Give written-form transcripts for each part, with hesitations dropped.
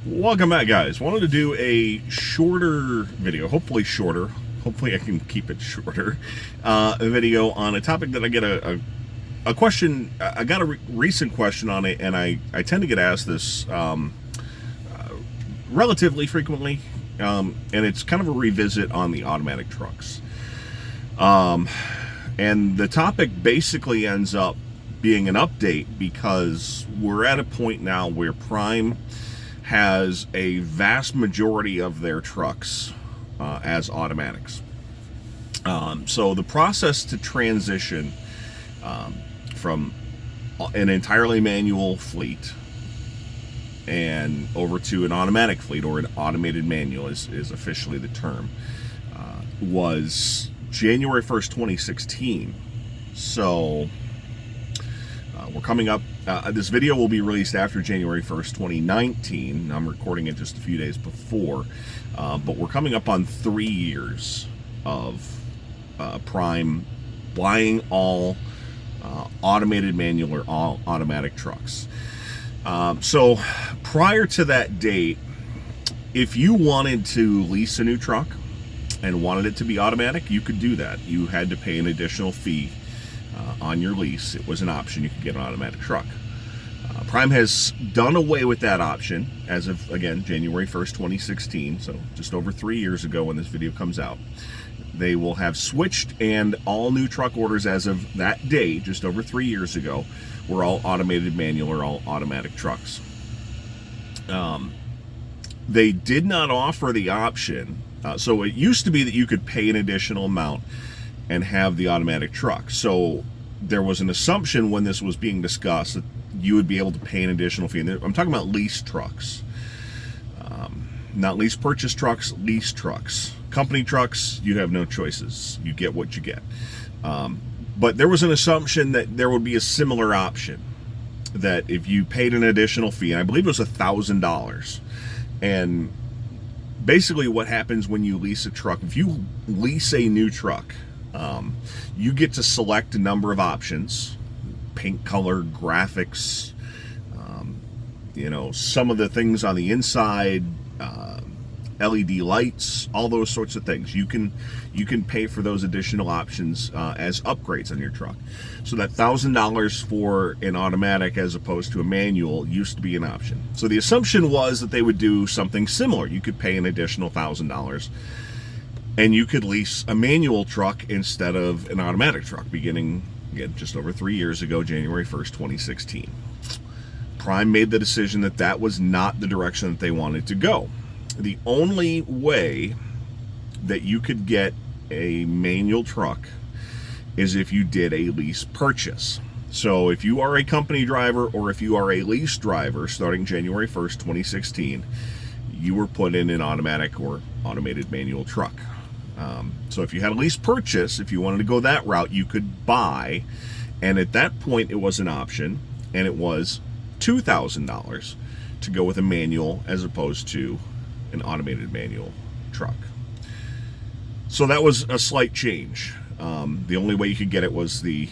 Welcome back, guys. Wanted to do a shorter video, hopefully shorter. Hopefully I can keep it shorter. A video on a topic that I get a question. I got a recent question on it, and I tend to get asked this relatively frequently, and it's kind of a revisit on the automatic trucks. And the topic basically ends up being an update because we're at a point now where Prime has a vast majority of their trucks as automatics. So the process to transition from an entirely manual fleet and over to an automatic fleet, or an automated manual is officially the term, was January 1st, 2016. So we're coming up. This video will be released after January 1st, 2019. I'm recording it just a few days before. But we're coming up on 3 years of Prime buying all automated manual or all automatic trucks. So prior to that date, if you wanted to lease a new truck and wanted it to be automatic, you could do that. You had to pay an additional fee on your lease. It was an option. You could get an automatic truck. Prime has done away with that option as of, again, January 1st, 2016, so just over 3 years ago when this video comes out. They will have switched, and all new truck orders as of that day, just over 3 years ago, were all automated manual or all automatic trucks. They did not offer the option. So it used to be that you could pay an additional amount and have the automatic truck. So there was an assumption when this was being discussed that you would be able to pay an additional fee. And I'm talking about lease trucks, not lease purchase trucks, lease trucks. Company trucks, you have no choices. You get what you get. But there was an assumption that there would be a similar option, that if you paid an additional fee, and I believe it was $1,000, and basically what happens when you lease a truck, if you lease a new truck, you get to select a number of options: paint color, graphics, some of the things on the inside, LED lights, all those sorts of things. You can pay for those additional options as upgrades on your truck. So that $1,000 for an automatic as opposed to a manual used to be an option. So the assumption was that they would do something similar. You could pay an additional $1,000 and you could lease a manual truck instead of an automatic truck, beginning, again, just over 3 years ago, January 1st, 2016. Prime made the decision that that was not the direction that they wanted to go. The only way that you could get a manual truck is if you did a lease purchase. So if you are a company driver or if you are a lease driver starting January 1st, 2016, you were put in an automatic or automated manual truck. So if you had a lease purchase, if you wanted to go that route, you could buy, and at that point it was an option, and it was $2,000 to go with a manual as opposed to an automated manual truck. So that was a slight change. The only way you could get it was the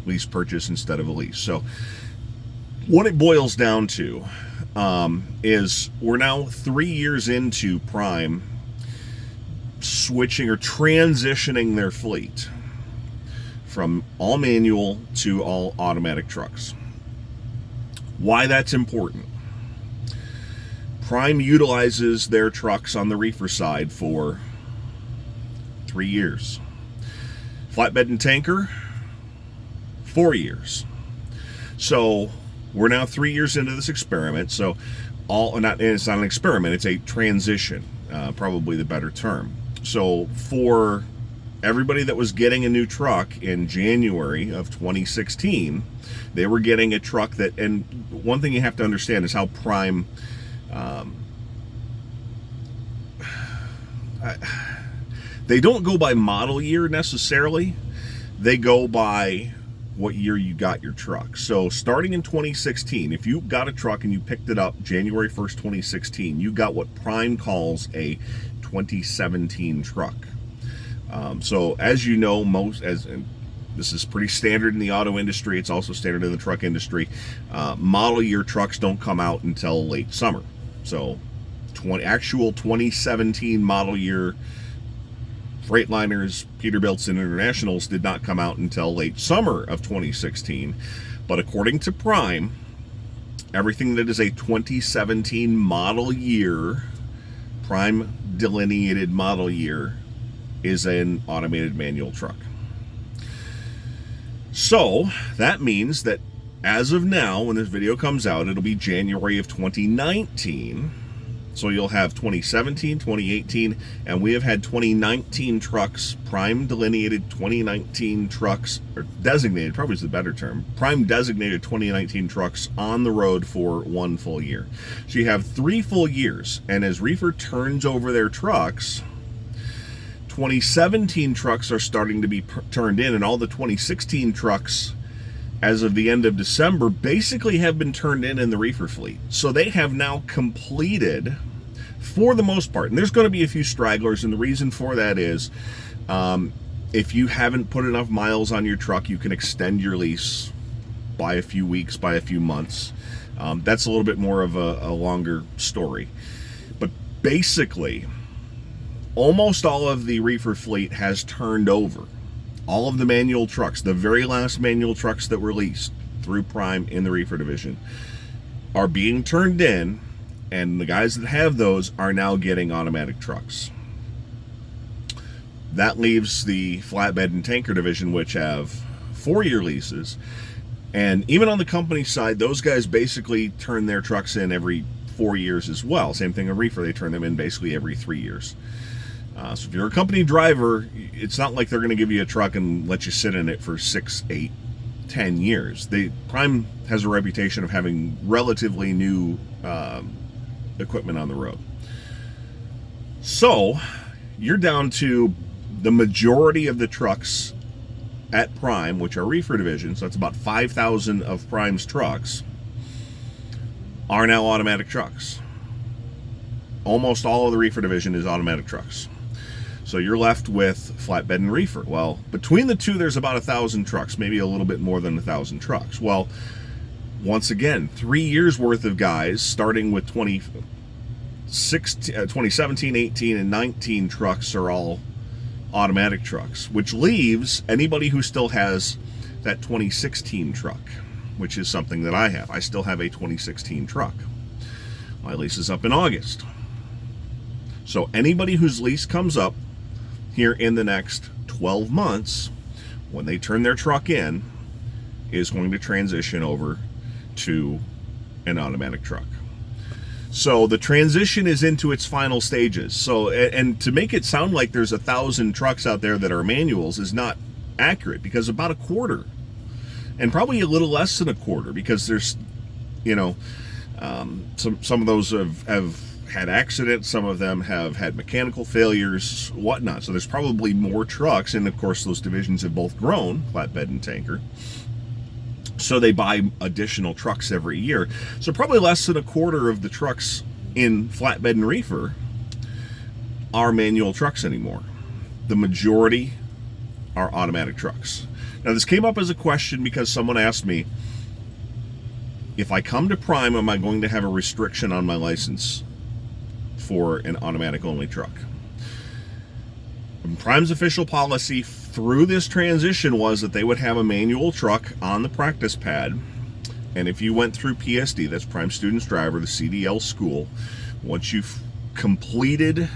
lease purchase instead of a lease. So what it boils down to is we're now 3 years into Prime switching or transitioning their fleet from all manual to all automatic trucks. Why that's important: Prime utilizes their trucks on the reefer side for 3 years. Flatbed and tanker, 4 years. So we're now 3 years into this experiment. So it's not an experiment, it's a transition, probably the better term. So for everybody that was getting a new truck in January of 2016, they were getting a truck that, and one thing you have to understand is how Prime, they don't go by model year necessarily. They go by what year you got your truck. So starting in 2016, if you got a truck and you picked it up January 1st, 2016, you got what Prime calls a 2017 truck. So as you know, and this is pretty standard in the auto industry, it's also standard in the truck industry, model year trucks don't come out until late summer. So actual 2017 model year Freightliners, Peterbilts, and Internationals did not come out until late summer of 2016. But according to Prime, everything that is a 2017 model year, Prime delineated model year, is an automated manual truck. So that means that as of now, when this video comes out, it'll be January of 2019. So you'll have 2017, 2018, and we have had 2019 trucks, Prime delineated 2019 trucks, or designated, probably is the better term, Prime designated 2019 trucks on the road for 1 full year. So you have 3 full years, and as Reefer turns over their trucks, 2017 trucks are starting to be turned in, and all the 2016 trucks as of the end of December basically have been turned in the Reefer fleet. So they have now completed, for the most part, and there's going to be a few stragglers, and the reason for that is if you haven't put enough miles on your truck, you can extend your lease by a few weeks, by a few months. That's a little bit more of a longer story. But basically, almost all of the Reefer fleet has turned over. All of the manual trucks, the very last manual trucks that were leased through Prime in the Reefer division, are being turned in, and the guys that have those are now getting automatic trucks. That leaves the flatbed and tanker division, which have 4-year leases, and even on the company side, those guys basically turn their trucks in every 4 years as well. Same thing in Reefer, they turn them in basically every 3 years. So if you're a company driver, it's not like they're going to give you a truck and let you sit in it for 6, 8, 10 years. Prime has a reputation of having relatively new equipment on the road. So you're down to the majority of the trucks at Prime, which are Reefer division, so that's about 5,000 of Prime's trucks, are now automatic trucks. Almost all of the Reefer division is automatic trucks. So you're left with flatbed and Reefer. Well, between the two, there's about 1,000 trucks, maybe a little bit more than 1,000 trucks. Well, once again, 3 years worth of guys, starting with 2017, 18, and 19 trucks are all automatic trucks, which leaves anybody who still has that 2016 truck, which is something that I have. I still have a 2016 truck. My lease is up in August. So anybody whose lease comes up here in the next 12 months, when they turn their truck in, is going to transition over to an automatic truck. So the transition is into its final stages. So, and to make it sound like there's 1,000 trucks out there that are manuals is not accurate, because about a quarter, and probably a little less than a quarter, because there's, some of those have had accidents, some of them have had mechanical failures, whatnot. So there's probably more trucks, and of course those divisions have both grown, flatbed and tanker. So they buy additional trucks every year. So probably less than a quarter of the trucks in flatbed and Reefer are manual trucks anymore. The majority are automatic trucks. Now this came up as a question because someone asked me, if I come to Prime, am I going to have a restriction on my license for an automatic only truck? And Prime's official policy through this transition was that they would have a manual truck on the practice pad, and if you went through PSD, that's Prime Students Driver, the CDL school, once you've completed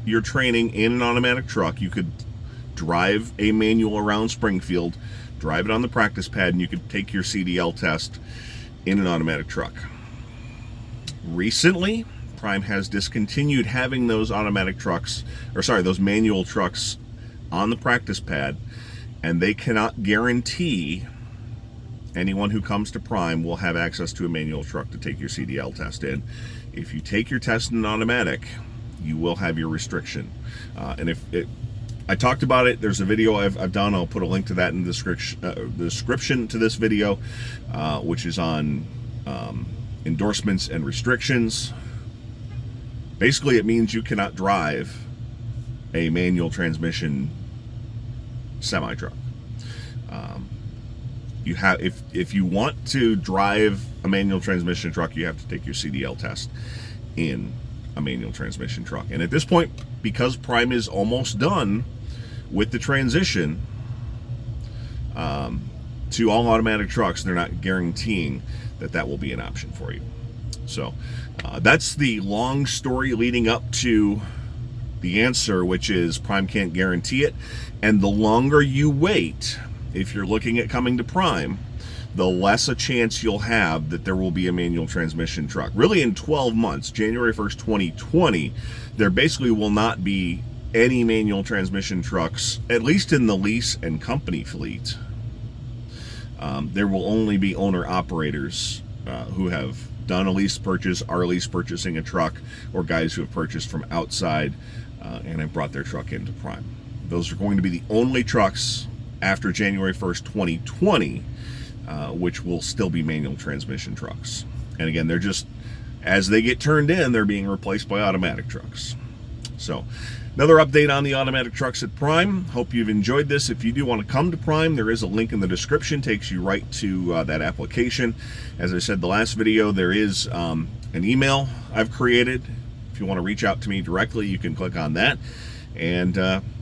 your training in an automatic truck, you could drive a manual around Springfield, drive it on the practice pad, and you could take your CDL test in an automatic truck. Recently, Prime has discontinued having those automatic trucks, those manual trucks on the practice pad, and they cannot guarantee anyone who comes to Prime will have access to a manual truck to take your CDL test in. If you take your test in an automatic, you will have your restriction. I talked about it. There's a video I've done. I'll put a link to that in the description to this video, which is on endorsements and restrictions. Basically, it means you cannot drive a manual transmission semi-truck. You have, if you want to drive a manual transmission truck, you have to take your CDL test in a manual transmission truck. And at this point, because Prime is almost done with the transition to all automatic trucks, they're not guaranteeing that will be an option for you. So that's the long story leading up to the answer, which is Prime can't guarantee it. And the longer you wait, if you're looking at coming to Prime, the less a chance you'll have that there will be a manual transmission truck. Really, in 12 months, January 1st, 2020, there basically will not be any manual transmission trucks, at least in the lease and company fleet. There will only be owner-operators who have done a lease purchase, are lease purchasing a truck, or guys who have purchased from outside and have brought their truck into Prime. Those are going to be the only trucks after January 1st, 2020, which will still be manual transmission trucks. And again, they're just, as they get turned in, they're being replaced by automatic trucks. So, another update on the automatic trucks at Prime. Hope you've enjoyed this. If you do want to come to Prime, there is a link in the description, takes you right to that application. As I said the last video, there is an email I've created. If you want to reach out to me directly, you can click on that. And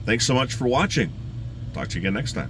thanks so much for watching. Talk to you again next time.